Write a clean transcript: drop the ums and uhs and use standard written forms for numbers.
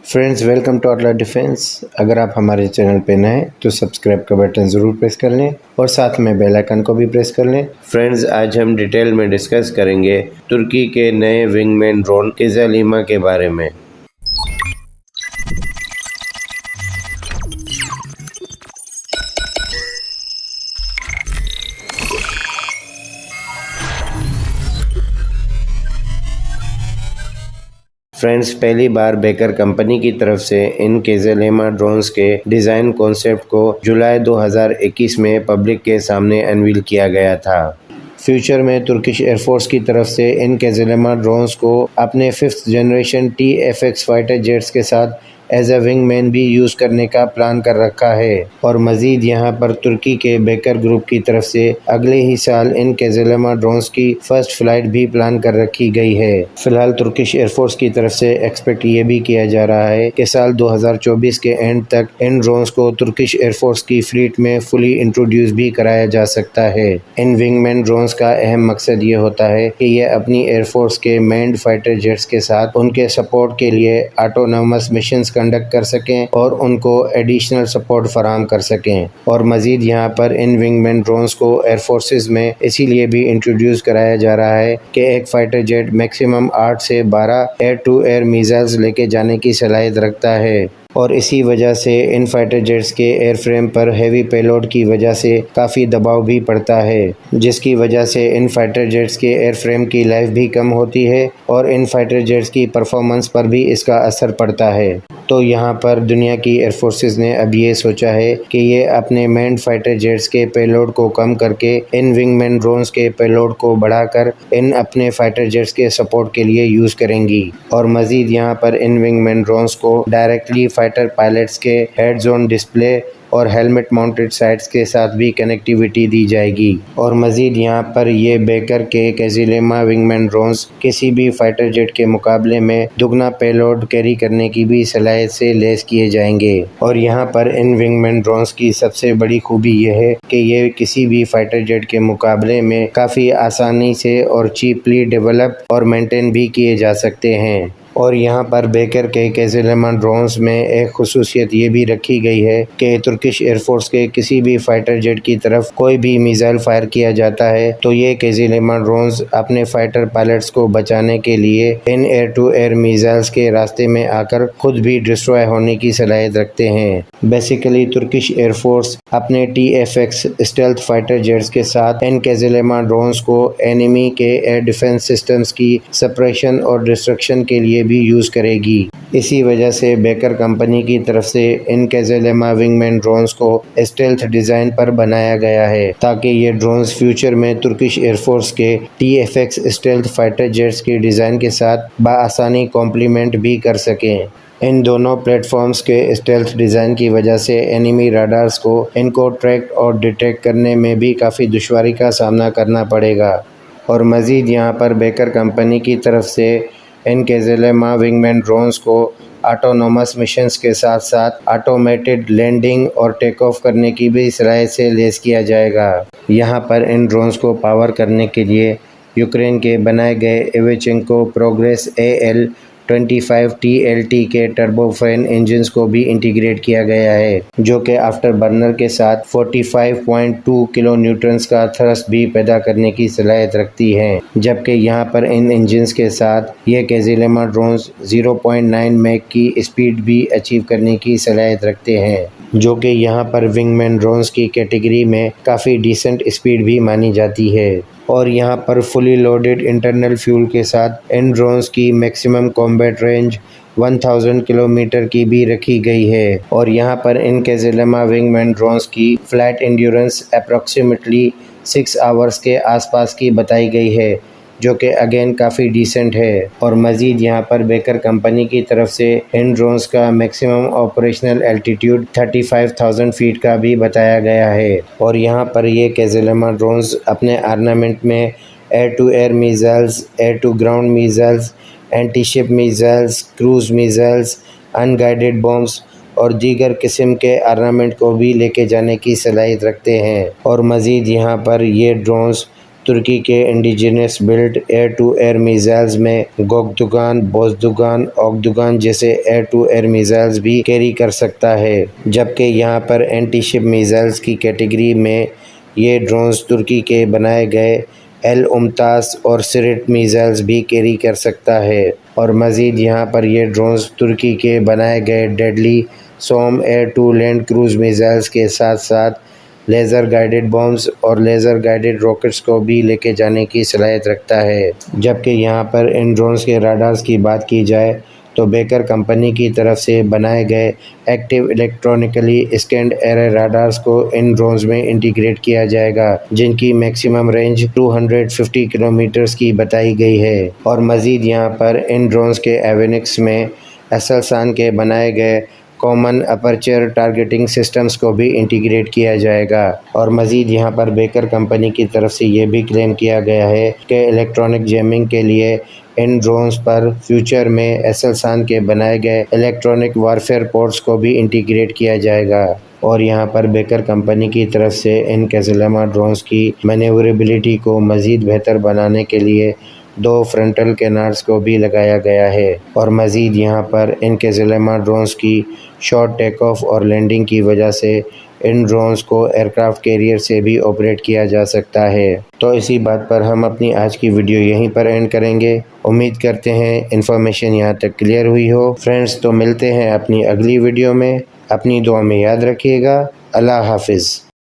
Friends, welcome to Atlar Defence. अगर आप हमारे चैनल पे नए हैं तो सब्सक्राइब का बटन ज़रूर प्रेस कर लें और साथ में बेल आइकन को भी प्रेस कर लें। फ्रेंड्स, आज हम डिटेल में डिस्कस करेंगे तुर्की के नए विंगमैन ड्रोन किज़ालिमा के बारे में। फ्रेंड्स, पहली बार बेकर कंपनी की तरफ से इन किज़ालिमा ड्रोन्स के डिज़ाइन कॉन्सेप्ट को जुलाई 2021 में पब्लिक के सामने अनवील किया गया था। फ्यूचर में तुर्किश एयरफोर्स की तरफ से इन किज़ालिमा ड्रोन्स को अपने 5th generation TFX fighter jets के साथ एज अ विंगमैन भी यूज़ करने का प्लान कर रखा है। और मज़ीद यहाँ पर तुर्की के बेकर ग्रुप की तरफ से अगले ही साल इन किज़ालिमा ड्रोन्स की फर्स्ट फ्लाइट भी प्लान कर रखी गई है। फिलहाल तुर्किश एयरफोर्स की तरफ से एक्सपेक्ट ये भी किया जा रहा है कि साल 2024 के एंड तक इन ड्रोन्स को तुर्किश एयरफोर्स की फ्लीट में फुली इंट्रोड्यूस भी कराया जा सकता है। इन विंगमैन ड्रोन्स का अहम मकसद ये होता है कि ये अपनी एयरफोर्स के मैन्ड फाइटर जेट्स के साथ उनके सपोर्ट के लिए ऑटोनोमस मिशंस कंडक्ट कर सकें और उनको एडिशनल सपोर्ट फराहम कर सकें। और मज़ीद यहाँ पर इन विंगमैन ड्रोन्स को एयरफोर्सेस में इसीलिए भी इंट्रोड्यूस कराया जा रहा है कि एक फाइटर जेट मैक्सिमम 8 से 12 एयर टू एयर मिसाइल्स लेके जाने की सलाहियत रखता है। और इसी वजह से इन फाइटर जेट्स के एयरफ्रेम पर हैवी पेलोड की वजह से काफ़ी दबाव भी पड़ता है, जिसकी वजह से इन फाइटर जेट्स के एयरफ्रेम की लाइफ भी कम होती है और इन फाइटर जेट्स की परफॉर्मेंस पर भी इसका असर पड़ता है। तो यहाँ पर दुनिया की एयरफोर्सेस ने अब ये सोचा है कि ये अपने मैन्ड फाइटर जेट्स के पेलोड को कम करके इन विंगमैन ड्रोन्स के पेलोड को बढ़ाकर इन अपने फाइटर जेट्स के सपोर्ट के लिए यूज़ करेंगी। और मज़ीद यहाँ पर इन विंगमैन ड्रोन्स को डायरेक्टली फाइटर पायलट्स के हेड जोन डिस्प्ले और हेलमेट माउंटेड साइट्स के साथ भी कनेक्टिविटी दी जाएगी। और मज़ीद यहाँ पर ये बेकर के किज़ालिमा विंगमैन ड्रोन्स किसी भी फाइटर जेट के मुकाबले में दुगना पेलोड कैरी करने की भी सलाहियत से लेस किए जाएंगे। और यहाँ पर इन विंगमैन ड्रोन्स की सबसे बड़ी खूबी यह है कि ये किसी भी फाइटर जेट के मुकाबले में काफ़ी आसानी से और चीपली डेवलप और मेंटेन भी किए जा सकते हैं। और यहाँ पर बेकर के किज़ालिमा ड्रोन्स में एक खुसूसियत ये भी रखी गई है कि तुर्किश एयरफोर्स के किसी भी फाइटर जेट की तरफ कोई भी मिसाइल फायर किया जाता है तो ये किज़ालिमा ड्रोन्स अपने फाइटर पायलट्स को बचाने के लिए इन एयर टू एयर मिसाइल्स के रास्ते में आकर खुद भी डिस्ट्रॉय होने की सलाहियत रखते हैं। बेसिकली तुर्किश एयरफोर्स अपने TFX स्टेल्थ फाइटर जेट्स के साथ इन किज़ालिमा ड्रोन्स को एनिमी के एयर डिफेंस सिस्टम्स की सप्रेशन और डिस्ट्रक्शन के लिए भी यूज़ करेगी। इसी वजह से बेकर कंपनी की तरफ से इन किज़ालिमा विंगमैन ड्रोन्स को स्टेल्थ डिज़ाइन पर बनाया गया है ताकि ये ड्रोन्स फ्यूचर में तुर्किश एयरफोर्स के TFX स्टेल्थ फाइटर जेट्स के डिज़ाइन के साथ बआसानी कॉम्प्लीमेंट भी कर सकें। इन दोनों प्लेटफॉर्म्स के स्टेल्थ डिज़ाइन की वजह से एनिमी राडार्स को इनको ट्रैक और डिटेक्ट करने में भी काफ़ी दुश्वारी का सामना करना पड़ेगा। और मज़ीद यहाँ पर बेकर कंपनी की तरफ से इन किज़ालिमा विंगमैन ड्रोन्स को ऑटोनोमस मिशंस के साथ साथ ऑटोमेटेड लैंडिंग और टेक ऑफ करने की भी सलाहियत से लेस किया जाएगा। यहाँ पर इन ड्रोन्स को पावर करने के लिए यूक्रेन के बनाए गए इवेचेंको प्रोग्रेस AL-25 TLT के टर्बोफैन इंजन्स को भी इंटीग्रेट किया गया है, जो कि आफ्टर बर्नर के साथ 45.2 किलो न्यूटन्स का थ्रस्ट भी पैदा करने की सलाहियत रखती हैं। जबकि यहाँ पर इन इंजन्स के साथ ये किज़ालिमा ड्रोन्स 0.9 मैक की स्पीड भी अचीव करने की सलाहियत रखते हैं, जो कि यहाँ पर विंगमैन ड्रोन्स की कैटेगरी में काफ़ी डिसेंट स्पीड भी मानी जाती है। और यहाँ पर फुली लोडेड इंटरनल फ्यूल के साथ इन ड्रोन्स की मैक्सिमम कॉम्बैट रेंज 1000 किलोमीटर की भी रखी गई है। और यहाँ पर इन किज़ालिमा विंगमैन ड्रोन्स की फ्लाइट एंड्योरेंस अप्रॉक्सीमेटली 6 आवर्स के आसपास की बताई गई है, जो कि अगेन काफ़ी डिसेंट है। और मज़ीद यहाँ पर बेकर कंपनी की तरफ से इन ड्रोन्स का मैक्सिमम ऑपरेशनल एल्टीट्यूड 35,000 फीट का भी बताया गया है। और यहाँ पर ये किज़ालिमा ड्रोन्स अपने आर्नामेंट में air to air missiles, air to ground missiles, anti ship missiles, cruise missiles, unguided bombs और दीगर किस्म के आर्नामेंट को भी लेके जाने की सलाहियत रखते हैं। और मज़ीद यहाँ पर ये ड्रोन्स तुर्की के indigenous built air to air missiles में गोकदुगान, बोजदुगान, ओकदुगान जैसे एयर टू एयर मिसाइल्स भी कैरी कर सकता है, जबकि यहाँ पर एंटी शिप मिसाइल्स की कैटेगरी में ये ड्रोन्स तुर्की के बनाए गए एल उमतास और सिरिट मिसाइल्स भी कैरी कर सकता है। और मज़ीद यहाँ पर ये ड्रोन्स तुर्की के बनाए गए deadly SOM air to land cruise missiles के साथ साथ लेज़र गाइडेड बॉम्ब्स और लेज़र गाइडेड रॉकेट्स को भी लेके जाने की सलाहियत रखता है। जबकि यहाँ पर इन ड्रोन्स के राडार्स की बात की जाए तो बेकर कंपनी की तरफ से बनाए गए एक्टिव इलेक्ट्रॉनिकली स्कैन्ड एरे राडार्स को इन ड्रोन्स में इंटीग्रेट किया जाएगा, जिनकी मैक्सिमम रेंज 250 किलोमीटर्स की बताई गई है। और मज़ीद यहाँ पर इन ड्रोन्स के एविनिक्स में एसेलसान के बनाए गए कॉमन अपर्चर टारगेटिंग सिस्टम्स को भी इंटीग्रेट किया जाएगा। और मज़ीद यहाँ पर बेकर कंपनी की तरफ से ये भी क्लेम किया गया है कि इलेक्ट्रॉनिक जैमिंग के लिए इन ड्रोन्स पर फ्यूचर में एसेलसान के बनाए गए इलेक्ट्रॉनिक वारफेयर पोर्ट्स को भी इंटीग्रेट किया जाएगा। और यहाँ पर बेकर कंपनी की तरफ से इन कैज़लेमा ड्रोन्स की मैन्यूवरेबिलिटी को मज़ीद बेहतर बनाने के लिए 2 फ्रंटल कैनार्ड्स को भी लगाया गया है। और मज़ीद यहाँ पर इन कैज़लेमा ड्रोन्स की शॉर्ट टेक ऑफ और लैंडिंग की वजह से इन ड्रोन्स को एयरक्राफ्ट कैरियर से भी ऑपरेट किया जा सकता है। तो इसी बात पर हम अपनी आज की वीडियो यहीं पर एंड करेंगे। उम्मीद करते हैं इन्फॉर्मेशन यहाँ तक क्लियर हुई हो। फ्रेंड्स, तो मिलते हैं अपनी अगली वीडियो में। अपनी दुआ में याद रखिएगा। अल्लाह हाफिज़।